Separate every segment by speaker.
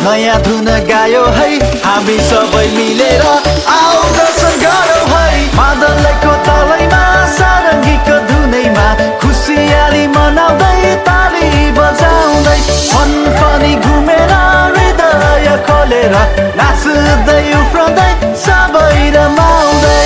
Speaker 1: नयाँ धुन गायो है हामी सबै मिलेर आऊ दर्शन गरौँ है मादलैको तलैमा सारङ्गीको धुनैमा खुसियाली मनाउँदै ताली बजाउँदै मन पनि घुमेर हृदय खोलेर नाच्दै उफ्रँदै सबै रमाउँदै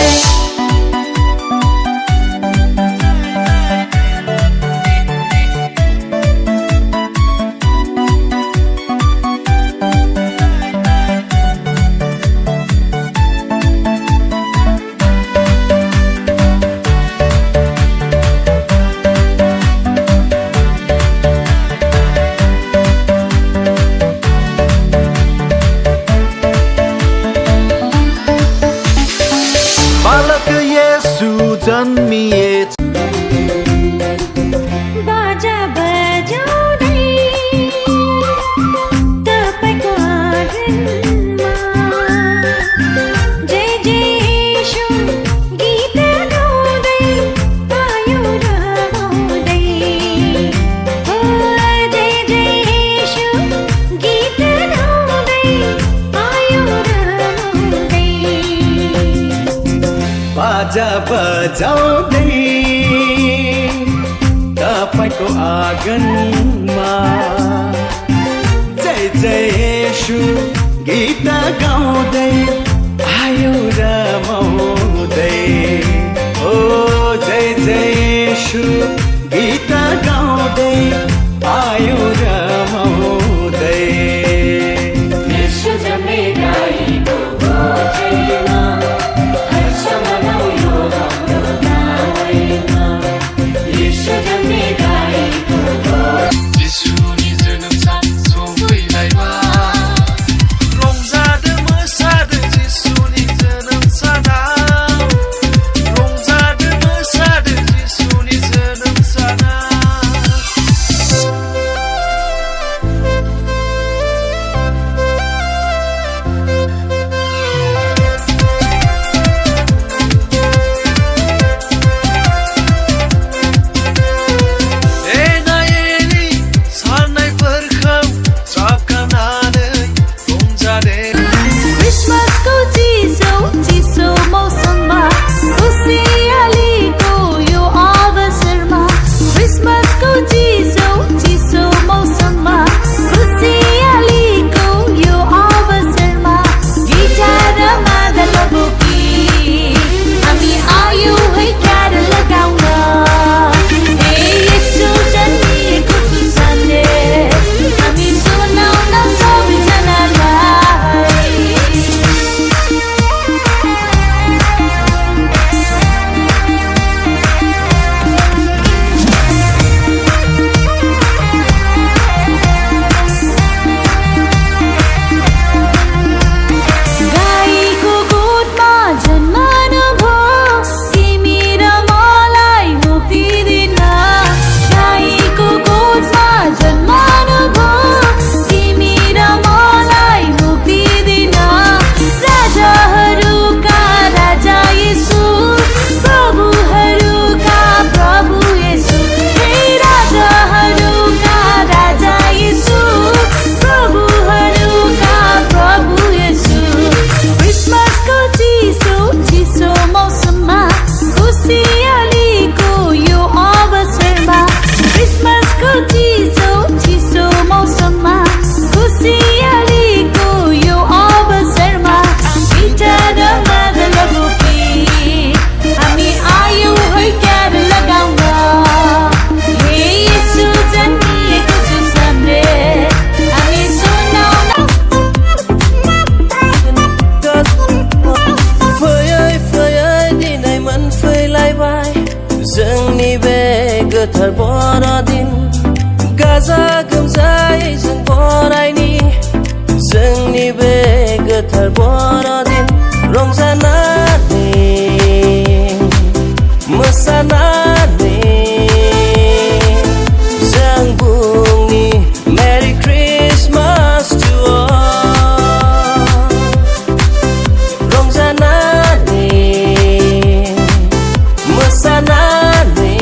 Speaker 1: जन्मिएछ
Speaker 2: बाजा बजाउँदै तपाईको आँगनमा जय जय येशू गीत गाउँदै आयो रमाउँदै ओ जय जय येशू गीत गाउँदै आयो रमाउँदै
Speaker 1: बाजा बजाउँदै तपाईको आँगनमा जय जय येशू गीत गाउँदै आयो रमाउँदै ओ जय जय येशू गीत गाउँदै आयो रमाउँदै
Speaker 2: येशू जन्मेको गोठैमा हर्ष मनाऊ यो राम्रो नामैमा येशू जन्मेको
Speaker 3: 예수 니 저녁상 소위라이바 롱자드 머사드 예수 니 저녁사나 롱자드 머사드 예수 니 저녁사나
Speaker 2: क्रिसमसको चिसो मौसममा खुसियालीको यो अवसरमा क्रिसमसको चिसो मौसममा खुसियालीको यो अवसरमा गिटार मादल बोकी हामी आयौ है क्यार लगाउन हे येशू जन्मिएको सुसन्देश हामी सुनाउन सबैजनालाई गाईको गोठमा जन्मनु भयो तिमी र मलाई मुक्ति दिन गाईको गोठमा जन्मनु भयो तिमी र मलाई मुक्ति दिन राजाहरूका राजा येशू प्रभुहरूका प्रभु येशू हे राजाहरूका राजा येशू प्रभुहरूका प्रभु येशू क्रिसमसको चिसो मौसममा खुसियालीको यो अवसरमा क्रिसमसको चिसो मौसममा खुसियालीको यो अवसरमा गिटार मादल बोकी हामी आयौ है क्यार लगाउन हे येशू जन्मिएको सुसन्देश हामी सुनाउन
Speaker 4: Fayay dinay man faylay bay जोंनि बे गोथार बरदिन गाजा गोमजायै जों बरायनि जोंनि बे गोथार बरदिन रंजानानै मोसानानै जों बुंनि मेरि क्रिसमास टु अल रंजानानै मोसानानै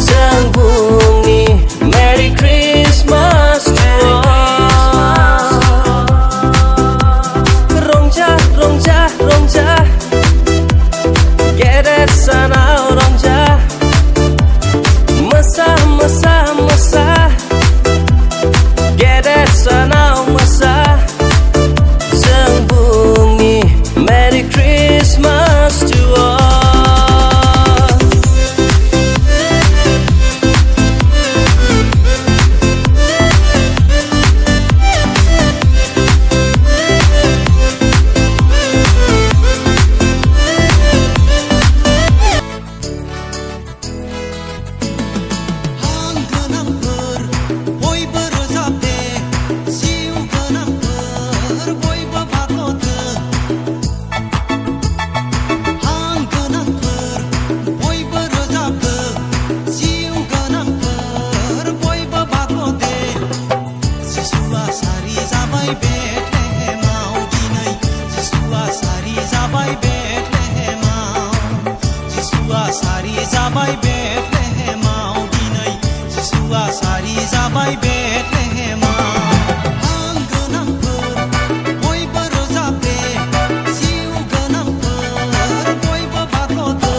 Speaker 4: जों बुंनि मेरि क्रिसमास टु अल
Speaker 3: जाबाय बेथलेहेमाव दिनै जिसुआ सारि जाबाय बेथलेहेमाव हां गोनांफोर बयबो रोजाबदे जिउ गोनांफोर बयबो बाख्ल'दो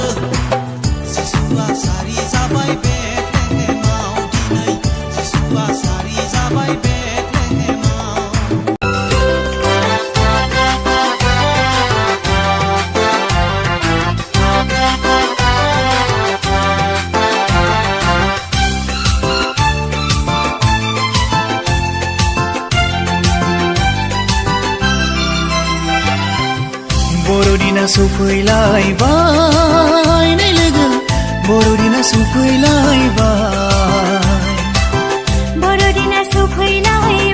Speaker 3: जिसुआ सारि जाबाय बेथलेहेमाव दिनै जिसुआ सारि जाबाय बेथलेहेमाव
Speaker 1: बर'दिना सफैलायबाय नै लोगो बर'दिना सफैलायबाय
Speaker 2: बर'दिना सफैलायबाय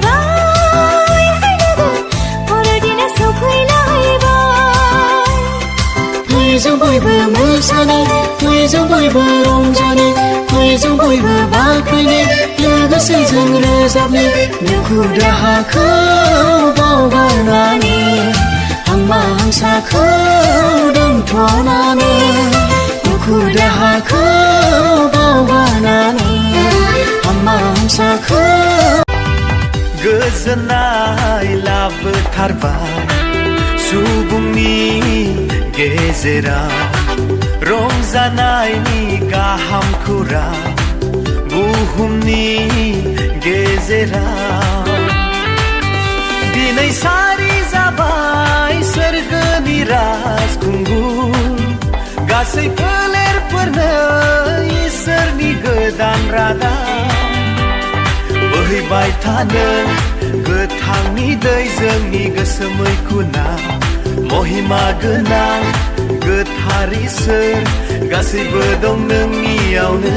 Speaker 2: बर'दिना सफैलायबाय
Speaker 1: फै जों बयबो मोसानो फै जों बयबो रंजानो फै जों बयबो बाख्नायनो लोगोसे जों रोजाबनो दुखु दाहाखौ बावगारनानै हांमा हांसाखौ दोनथ'नानै दुखु दाहाखौ बावगारनानै हांमा हांसाखौ गोजोननाय लाबोथारबाय सुबुंनि गेजेराव रंजानायनि गाहाम खौरां बुहुमनि गेजेराव दिनै सारि जाबाय सोरगोनि राजखुंगुर गासै फोलेरफोरनो इसोरनि गोदान रादाब बोहैबाय थानो गोथांनि दै जोंनि गोसो मैखुना महिमा गोनां गोथार इसोर गासैबो दं नोंनियावनो